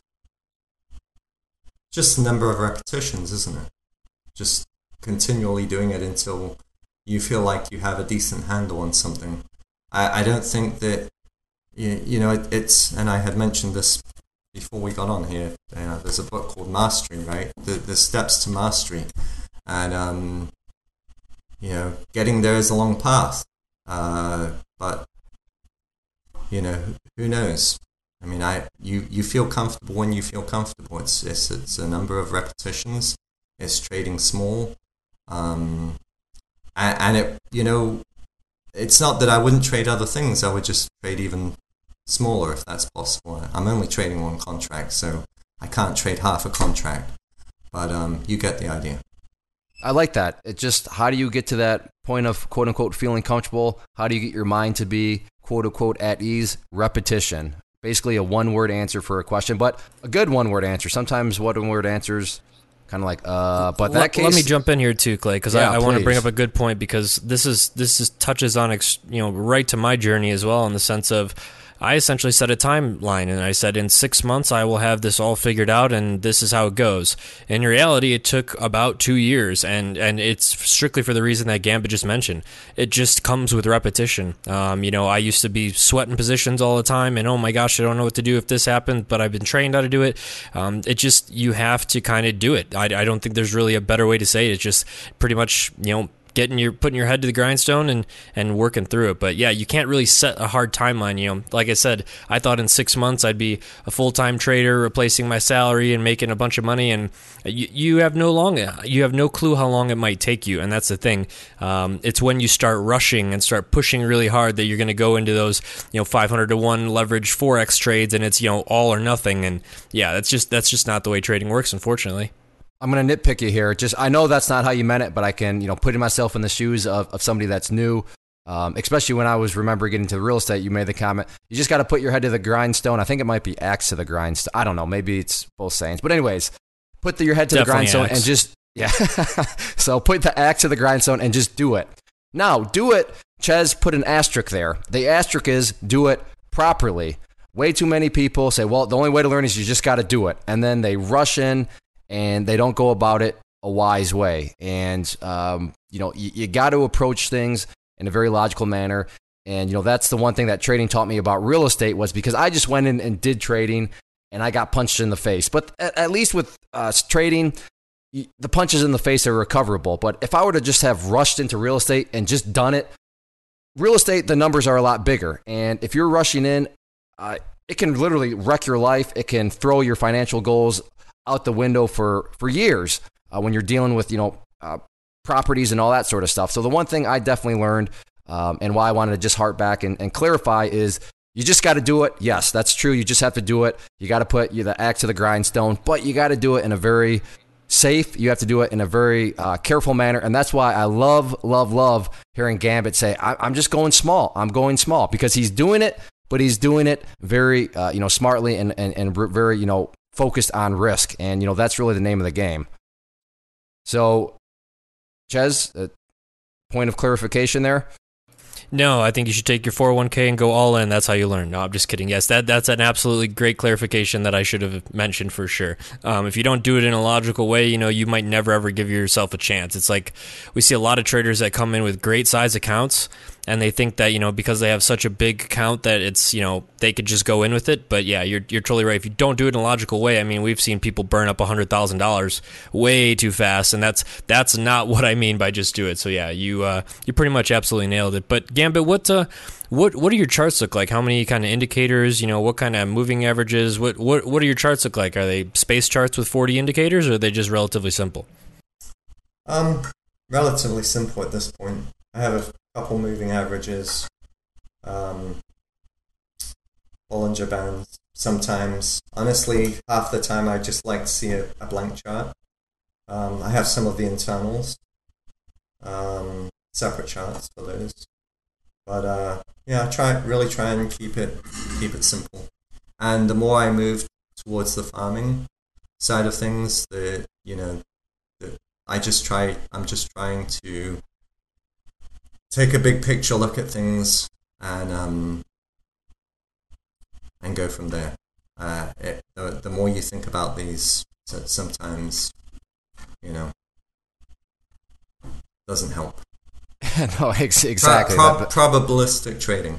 Just the number of repetitions, isn't it? Just continually doing it until you feel like you have a decent handle on something. I don't think that, it's, and I had mentioned this before we got on here, there's a book called Mastery, right? The steps to mastery. And, getting there is a long path. But, who knows? I mean, you feel comfortable when you feel comfortable. It's a number of repetitions. It's trading small. And it, it's not that I wouldn't trade other things. I would just trade even smaller if that's possible. I'm only trading one contract, so I can't trade half a contract. But you get the idea. I like that. It just, how do you get to that point of quote unquote feeling comfortable? How do you get your mind to be quote unquote at ease? Repetition. Basically a one-word answer for a question, but a good one-word answer. Sometimes one-word answers kind of like, but that case. Let me jump in here too, Clay, because Yeah, I want to bring please. up a good point, because this touches on right to my journey as well, in the sense of, I essentially set a timeline, and I said in 6 months I will have this all figured out, and this is how it goes. In reality, it took about 2 years, and it's strictly for the reason that Gambit just mentioned. It just comes with repetition. I used to be sweating positions all the time, and oh my gosh, I don't know what to do if this happened, but I've been trained how to do it. You have to kind of do it. I don't think there's really a better way to say it. It's just pretty much, putting your head to the grindstone and working through it. But yeah, you can't really set a hard timeline. Like I said, I thought in 6 months I'd be a full-time trader, replacing my salary and making a bunch of money, and you have no clue how long it might take you. And that's the thing. It's when you start rushing and start pushing really hard that you're going to go into those 500 to 1 leverage forex trades, and it's all or nothing. And yeah, that's just not the way trading works, unfortunately. I'm going to nitpick you here. I know that's not how you meant it, but I can, putting myself in the shoes of somebody that's new, especially when I was, getting into real estate, you made the comment, you just got to put your head to the grindstone. I think it might be axe to the grindstone. I don't know. Maybe it's both sayings. But anyways, your head to Definitely the grindstone axe. and just, yeah. So put the axe to the grindstone and just do it. Now, do it. Ches put an asterisk there. The asterisk is do it properly. Way too many people say, well, the only way to learn is you just got to do it. And then they rush in, and they don't go about it a wise way. And, you got to approach things in a very logical manner. And, that's the one thing that trading taught me about real estate, was because I just went in and did trading and I got punched in the face. But at least with trading, the punches in the face are recoverable. But if I were to just have rushed into real estate and just done it, real estate, the numbers are a lot bigger. And if you're rushing in, it can literally wreck your life. It can throw your financial goals out the window for years when you're dealing with, properties and all that sort of stuff. So the one thing I definitely learned and why I wanted to just harp back and clarify is you just got to do it. Yes, that's true. You just have to do it. You got to put the axe to the grindstone, but you got to do it in a very safe. You have to do it in a very careful manner. And that's why I love hearing Gambit say, I'm just going small. I'm going small, because he's doing it, but he's doing it very, smartly and very, focused on risk. And, that's really the name of the game. So, Ches, point of clarification there? No, I think you should take your 401k and go all in. That's how you learn. No, I'm just kidding. Yes, that's an absolutely great clarification that I should have mentioned for sure. If you don't do it in a logical way, you might never ever give yourself a chance. It's like we see a lot of traders that come in with great size accounts, and they think that, because they have such a big account that it's, they could just go in with it. But yeah, you're totally right. If you don't do it in a logical way, I mean, we've seen people burn up $100,000 way too fast, and that's not what I mean by just do it. So yeah, you pretty much absolutely nailed it. But Gambit, what do your charts look like? How many kind of indicators? What kind of moving averages? What do your charts look like? Are they space charts with 40 indicators, or are they just relatively simple? Relatively simple at this point. I have a couple moving averages, Bollinger Bands. Sometimes, honestly, half the time I just like to see a blank chart. I have some of the internals, separate charts for those. But yeah, I really try and keep it simple. And the more I move towards the farming side of things, I'm just trying to take a big picture look at things and go from there. The more you think about these, sometimes doesn't help. No, exactly. Probabilistic trading.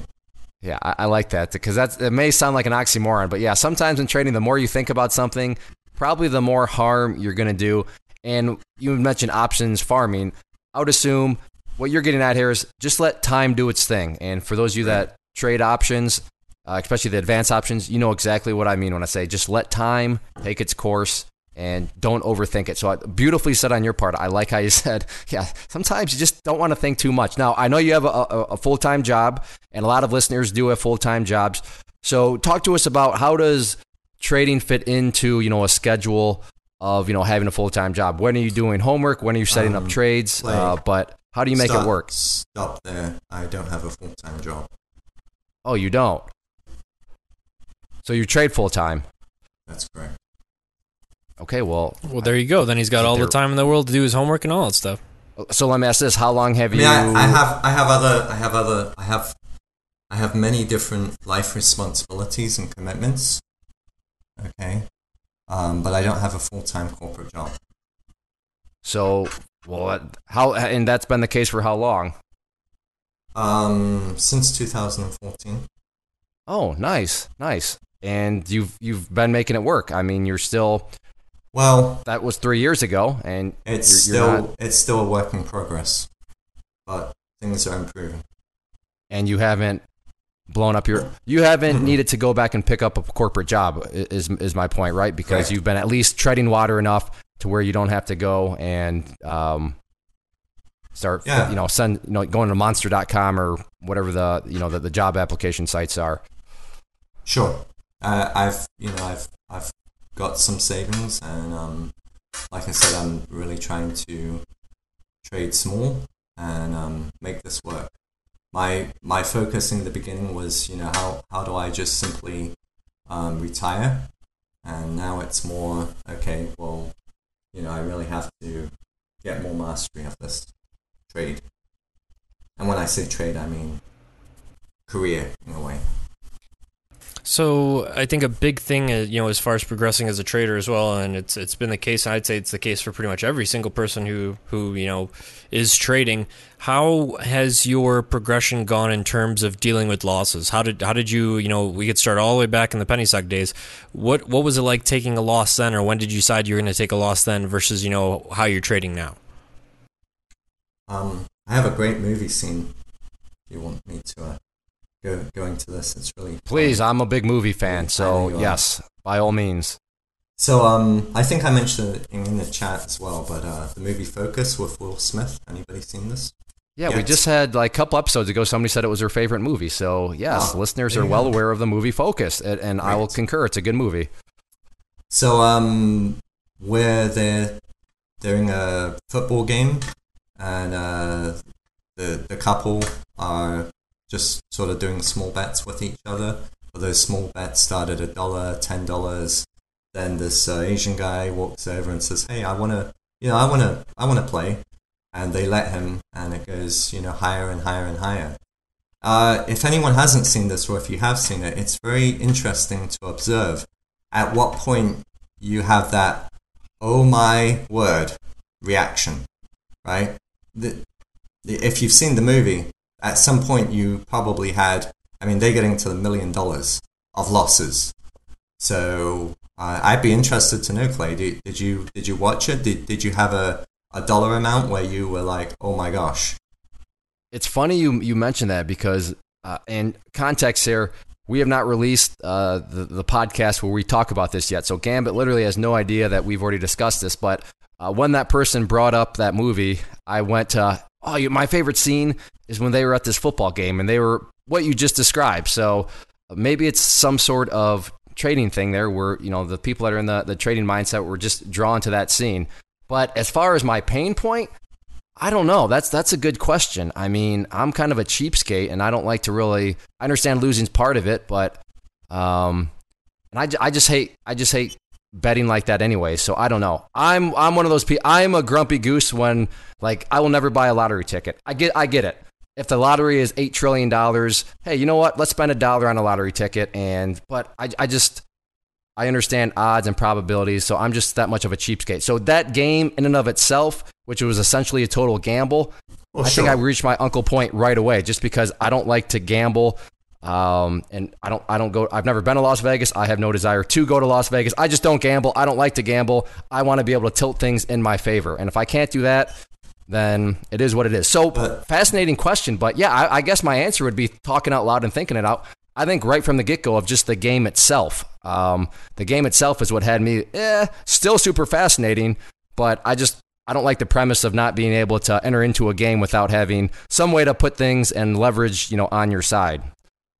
Yeah, I like that, because it may sound like an oxymoron, but yeah, sometimes in trading, the more you think about something, probably the more harm you're going to do. And you mentioned options farming. I would assume what you're getting at here is just let time do its thing. And for those of you that trade options, especially the advanced options, you know exactly what I mean when I say just let time take its course and don't overthink it. So beautifully said on your part. I like how you said, yeah, sometimes you just don't want to think too much. Now, I know you have a full-time job, and a lot of listeners do have full-time jobs. So talk to us about, how does trading fit into, a schedule of, having a full-time job? When are you doing homework? When are you setting up trades? But how do you make it work? Stop there. I don't have a full-time job. Oh, you don't? So you trade full-time? That's correct. Okay, well, there you go. Then he's got all the time in the world to do his homework and all that stuff. So let me ask this: how long have you? I have many different life responsibilities and commitments. Okay, but I don't have a full-time corporate job. So, and that's been the case for how long? Since 2014. Oh, nice. And you've been making it work. I mean, you're still. Well, that was 3 years ago, and it's still a work in progress, but things are improving. And you haven't blown up you haven't needed to go back and pick up a corporate job. Is my point, right? Because you've been at least treading water enough to where you don't have to go and start going to monster.com or whatever the job application sites are. Sure. I've got some savings, and like I said, I'm really trying to trade small and make this work. My focus in the beginning was, how do I just simply retire? And now it's more, okay, well, I really have to get more mastery of this trade. And when I say trade, I mean career in a way. So I think a big thing, as far as progressing as a trader as well, and it's been the case. I'd say it's the case for pretty much every single person who is trading. How has your progression gone in terms of dealing with losses? How did you we could start all the way back in the penny stock days. What was it like taking a loss then, or when did you decide you were going to take a loss then versus how you're trading now? I have a great movie scene. If you want me to. Go into this, it's really please fun. I'm a big movie fan, so yes, by all means. So I think I mentioned it in the chat as well, but the movie Focus with Will Smith, anybody seen this? Yeah, we just had a couple episodes ago, somebody said it was their favorite movie, so yes, listeners are well aware of the movie Focus, and I will concur, it's a good movie. So where they're doing a football game, and the couple are just sort of doing small bets with each other. But those small bets started $1, $10. Then this Asian guy walks over and says, "Hey, I want to play," and they let him, and it goes higher and higher and higher. If anyone hasn't seen this, or if you have seen it, it's very interesting to observe at what point you have that "oh my word" reaction, right? If you've seen the movie, at some point you probably had, they're getting to the $1 million of losses. So I'd be interested to know, Clay, did you watch it? Did you have a dollar amount where you were like, oh my gosh? It's funny you mentioned that because, in context here, we have not released the podcast where we talk about this yet. So Gambit literally has no idea that we've already discussed this. But when that person brought up that movie, I went to, my favorite scene is when they were at this football game and they were what you just described. So maybe it's some sort of trading thing there where, the people that are in the trading mindset were just drawn to that scene. But as far as my pain point, I don't know. That's a good question. I'm kind of a cheapskate and I don't like to really, I understand losing's part of it, but and I just hate betting like that anyway, so I don't know. I'm one of those people. I'm a grumpy goose when I will never buy a lottery ticket. I get it. If the lottery is $8 trillion, hey, you know what? Let's spend $1 on a lottery ticket. But I understand odds and probabilities, so I'm just that much of a cheapskate. So that game in and of itself, which was essentially a total gamble, I think I reached my uncle point right away, just because I don't like to gamble. And I don't go, I've never been to Las Vegas. I have no desire to go to Las Vegas. I just don't gamble. I don't like to gamble. I want to be able to tilt things in my favor. And if I can't do that, then it is what it is. So fascinating question, but yeah, I guess my answer would be talking out loud and thinking it out. I think right from the get-go of just the game itself. The game itself is what had me, still super fascinating, but I don't like the premise of not being able to enter into a game without having some way to put things and leverage, on your side.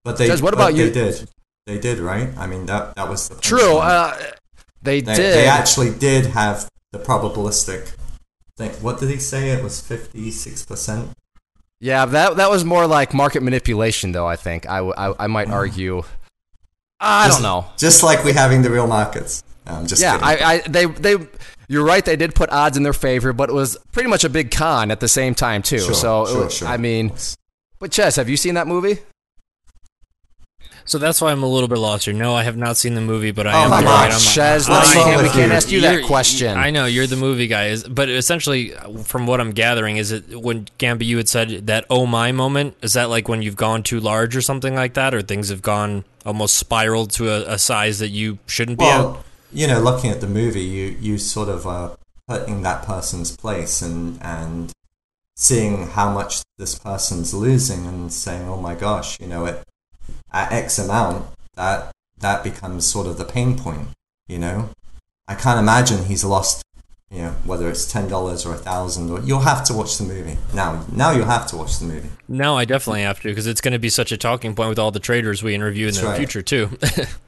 But what about you? They did, right? That was the true. They did. They actually did have the probabilistic thing. What did he say? It was 56%. Yeah, that was more like market manipulation, though. I think I might argue. I don't know. Just like we having the real markets. I'm just yeah, kidding. they you're right. They did put odds in their favor, but it was pretty much a big con at the same time too. Sure. I mean, but Ches, have you seen that movie? So that's why I'm a little bit lost here. No, I have not seen the movie, but I am. my right. gosh, Ches, we can't ask you that question. I know you're the movie guy, but essentially, from what I'm gathering, is it when Gambit you had said that "oh my" moment? Is that like when you've gone too large or something like that, or things have gone almost spiraled to a size that you shouldn't be at? Looking at the movie, you sort of are put in that person's place and seeing how much this person's losing and saying, oh my gosh, at X amount, that becomes sort of the pain point, I can't imagine he's lost, whether it's $10 or $1,000, or you'll have to watch the movie. Now you'll have to watch the movie. No, I definitely have to, because it's going to be such a talking point with all the traders we interview in the future too.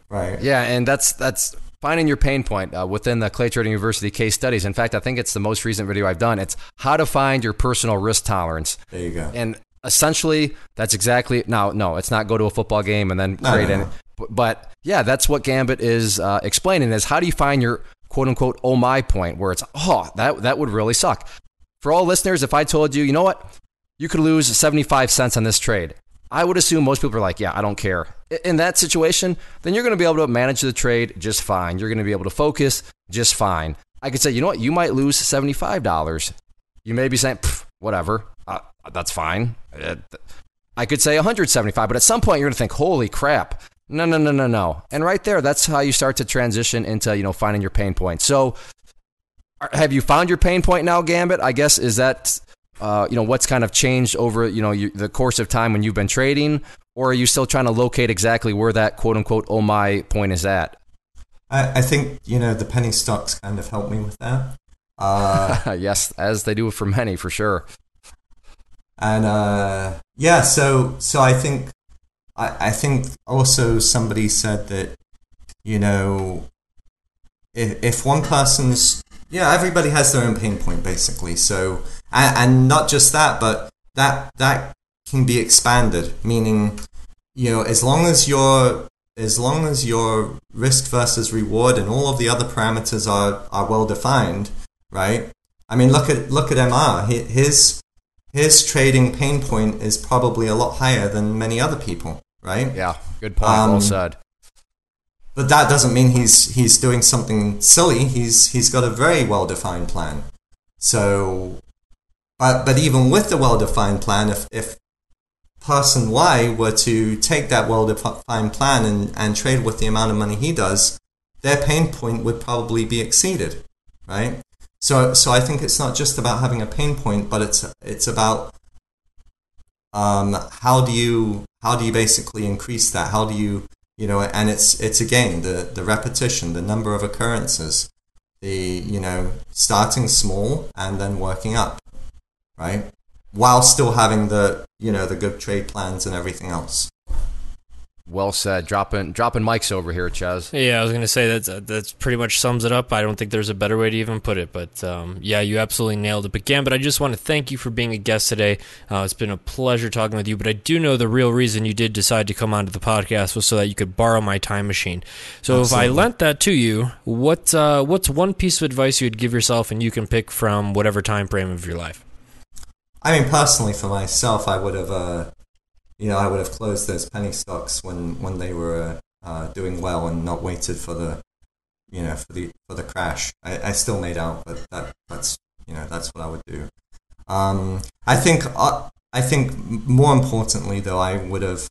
Right. Yeah, and that's finding your pain point within the Clay Trading University case studies. In fact, I think it's the most recent video I've done. It's how to find your personal risk tolerance. There you go. And essentially, that's exactly no, it's not go to a football game and then create it. But yeah, that's what Gambit is explaining is how do you find your quote unquote oh my point where it's that would really suck. For all listeners, if I told you, you know what, you could lose 75 cents on this trade, I would assume most people are like, yeah, I don't care. In that situation, then you're going to be able to manage the trade just fine. You're going to be able to focus just fine. I could say, you know what, you might lose $75. You may be saying, whatever, that's fine. I could say 175, but at some point you're going to think, holy crap. No. And right there, that's how you start to transition into, finding your pain point. So have you found your pain point now, Gambit? I guess, is that, what's kind of changed over, the course of time when you've been trading, or are you still trying to locate exactly where that quote unquote, oh my point is at? I think, the penny stocks kind of helped me with that. Yes, as they do for many, for sure. And so I think I think also somebody said that if one person's everybody has their own pain point basically. So and not just that, but that can be expanded. Meaning, as long as your risk versus reward and all of the other parameters are well defined, right? I mean, look at MR. His trading pain point is probably a lot higher than many other people, right? Yeah, good point. Well said. But that doesn't mean he's doing something silly. He's got a very well defined plan. So, but even with the well defined plan, if person Y were to take that well defined plan and trade with the amount of money he does, their pain point would probably be exceeded, right? So I think it's not just about having a pain point, but it's about how do you basically increase that? How do you and it's again the repetition, the number of occurrences, the starting small and then working up, right? While still having the good trade plans and everything else. Well said. Dropping mics over here, Ches. Yeah, I was going to say that's pretty much sums it up. I don't think there's a better way to even put it, but yeah, you absolutely nailed it. But Gambit, I just want to thank you for being a guest today. It's been a pleasure talking with you, but I do know the real reason you did decide to come onto the podcast was so that you could borrow my time machine. So Absolutely. If I lent that to you, what's one piece of advice you'd give yourself, and you can pick from whatever time frame of your life? I mean, personally, for myself, I would have closed those penny stocks when they were doing well and not waited for the crash. I still made out, but that's what I would do. I think more importantly though, I would have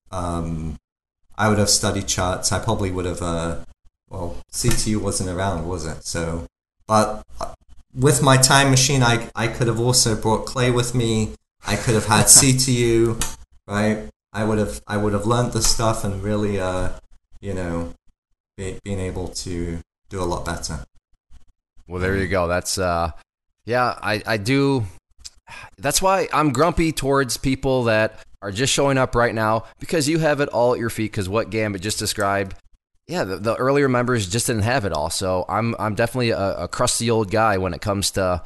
studied charts. I probably would have CTU wasn't around, was it? So, but with my time machine, I could have also brought Clay with me. I could have had CTU, right? I would have learned this stuff and really, being able to do a lot better. Well, there you go. That's, I do. That's why I'm grumpy towards people that are just showing up right now, because you have it all at your feet. Because what Gambit just described, the earlier members just didn't have it all. So I'm definitely a crusty old guy when it comes to,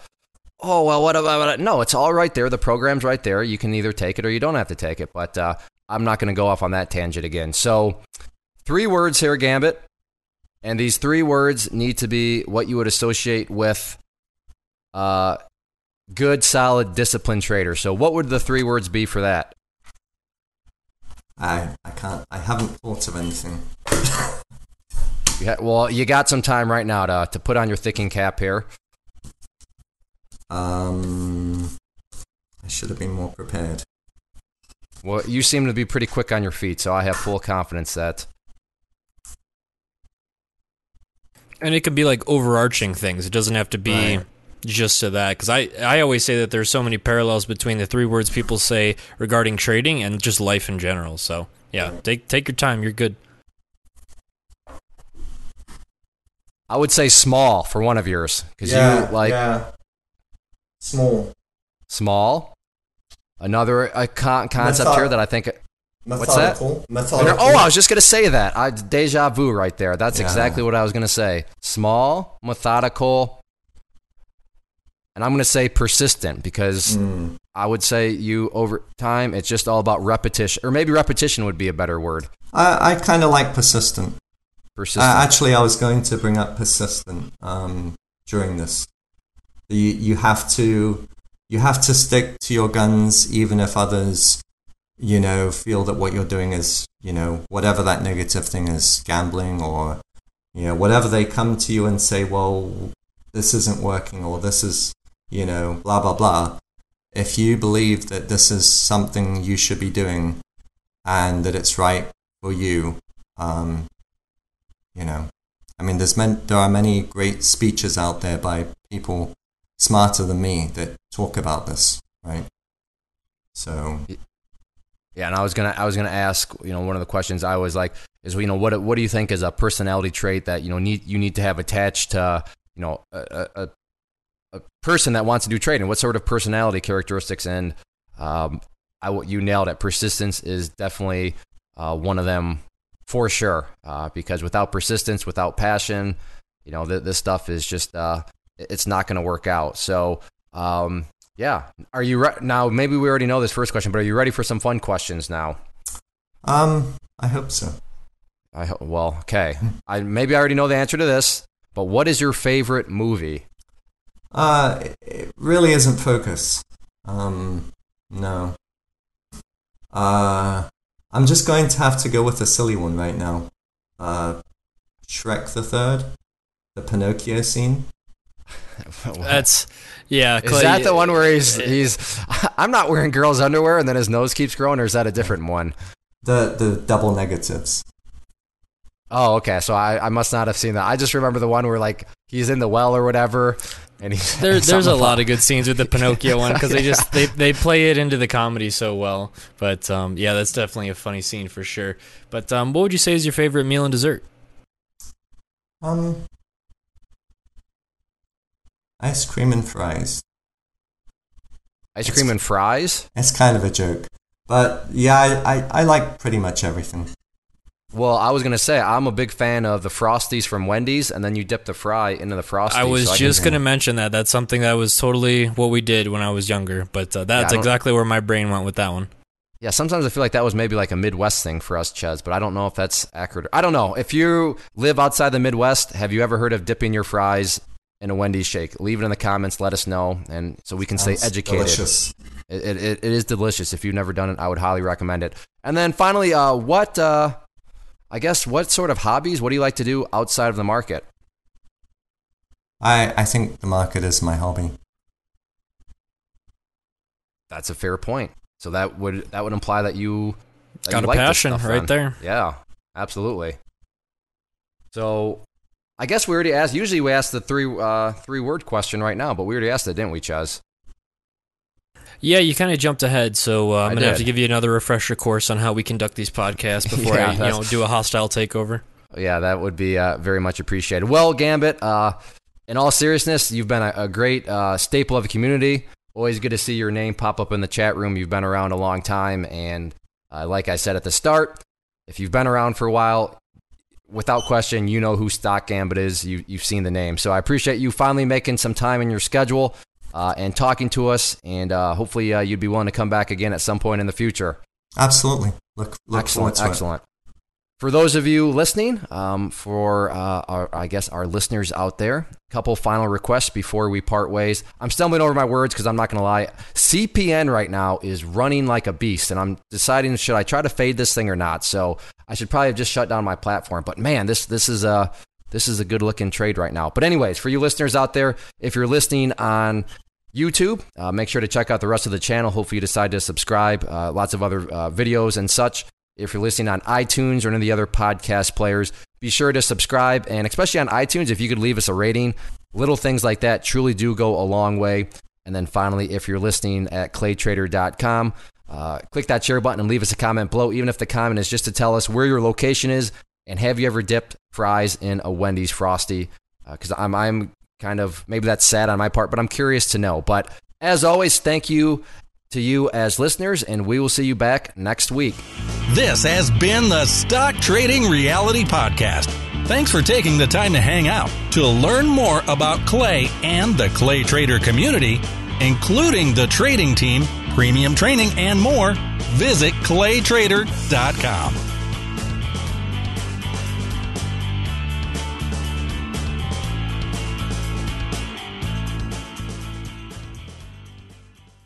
oh, well, what about? No, it's all right there. The program's right there. You can either take it or you don't have to take it. But I'm not going to go off on that tangent again. So 3 words here, Gambit. And these 3 words need to be what you would associate with good, solid, disciplined trader. So what would the 3 words be for that? I haven't thought of anything. Well, you got some time right now to put on your thinking cap here. I should have been more prepared. Well, you seem to be pretty quick on your feet, so I have full confidence that. And it could be like overarching things. It doesn't have to be just to that. Because I always say that there's so many parallels between the 3 words people say regarding trading and just life in general. So, yeah, take your time. You're good. I would say small for one of yours. Because you like. Yeah. Small. Another concept here that I think. What's that? Methodical. Oh, I was just going to say that. Deja vu right there. That's exactly what I was going to say. Small, methodical, and I'm going to say persistent because I would say you over time, it's just all about repetition. Or maybe repetition would be a better word. I kind of like persistent. Persistent. I was going to bring up persistent during this. You have to stick to your guns even if others, feel that what you're doing is, whatever that negative thing is, gambling or, whatever they come to you and say, well, this isn't working or this is, blah, blah, blah. If you believe that this is something you should be doing and that it's right for you, there are many great speeches out there by people smarter than me that talk about this, right? So, yeah, and I was gonna ask, one of the questions I always like is, what do you think is a personality trait that you need to have attached to, a person that wants to do trading? What sort of personality characteristics? And you nailed it. Persistence is definitely one of them for sure. Because without persistence, without passion, this stuff is just. It's not going to work out. So, yeah. Are you now? Maybe we already know this first question, but are you ready for some fun questions now? I hope so. Well, okay. Maybe I already know the answer to this, but what is your favorite movie? It really isn't Focus. No. I'm just going to have to go with a silly one right now. Shrek the Third, the Pinocchio scene. That's Clay, is that the one where he's I'm not wearing girls' underwear and then his nose keeps growing, or is that a different one? The double negatives. Oh, okay. So I must not have seen that. I just remember the one where like he's in the well or whatever, and there's a lot of good scenes with the Pinocchio one because they play it into the comedy so well. But that's definitely a funny scene for sure. But what would you say is your favorite meal and dessert? Ice cream and fries. Ice cream and fries? It's kind of a joke. But yeah, I like pretty much everything. Well, I was going to say, I'm a big fan of the Frosties from Wendy's, and then you dip the fry into the Frosties. I was just going to mention that. That's something that was totally what we did when I was younger. But that's exactly where my brain went with that one. Yeah, sometimes I feel like that was maybe like a Midwest thing for us, Ches, but I don't know if that's accurate. I don't know. If you live outside the Midwest, have you ever heard of dipping your fries in a Wendy's shake? Leave it in the comments. Let us know, and so we can stay educated. Delicious. It is delicious. If you've never done it, I would highly recommend it. And then finally, what sort of hobbies? What do you like to do outside of the market? I think the market is my hobby. That's a fair point. So that would imply that you got a passion right there. Yeah, absolutely. So I guess we already asked. Usually we ask the three word question right now, but we already asked it, didn't we, Ches? Yeah, you kind of jumped ahead, so I'm going to have to give you another refresher course on how we conduct these podcasts before I do a hostile takeover. Yeah, that would be very much appreciated. Well, Gambit, in all seriousness, you've been a great staple of the community. Always good to see your name pop up in the chat room. You've been around a long time, and like I said at the start, if you've been around for a while, without question, you know who Stock Gambit is. You've seen the name. So I appreciate you finally making some time in your schedule and talking to us, and hopefully you'd be willing to come back again at some point in the future. Absolutely. Look forward to it. Excellent. For those of you listening, for our listeners out there, a couple final requests before we part ways. I'm stumbling over my words because I'm not going to lie. CPN right now is running like a beast, and I'm deciding, should I try to fade this thing or not? So I should probably have just shut down my platform. But man, this is a good looking trade right now. But anyways, for you listeners out there, if you're listening on YouTube, make sure to check out the rest of the channel. Hopefully you decide to subscribe. Lots of other videos and such. If you're listening on iTunes or any of the other podcast players, be sure to subscribe. And especially on iTunes, if you could leave us a rating, little things like that truly do go a long way. And then finally, if you're listening at claytrader.com, click that share button and leave us a comment below, even if the comment is just to tell us where your location is and have you ever dipped fries in a Wendy's Frosty? Because I'm kind of, maybe that's sad on my part, but I'm curious to know. But as always, thank you to you as listeners, and we will see you back next week. This has been the Stock Trading Reality Podcast. Thanks for taking the time to hang out. To learn more about Clay and the Clay Trader community, including the trading team, premium training, and more, visit claytrader.com.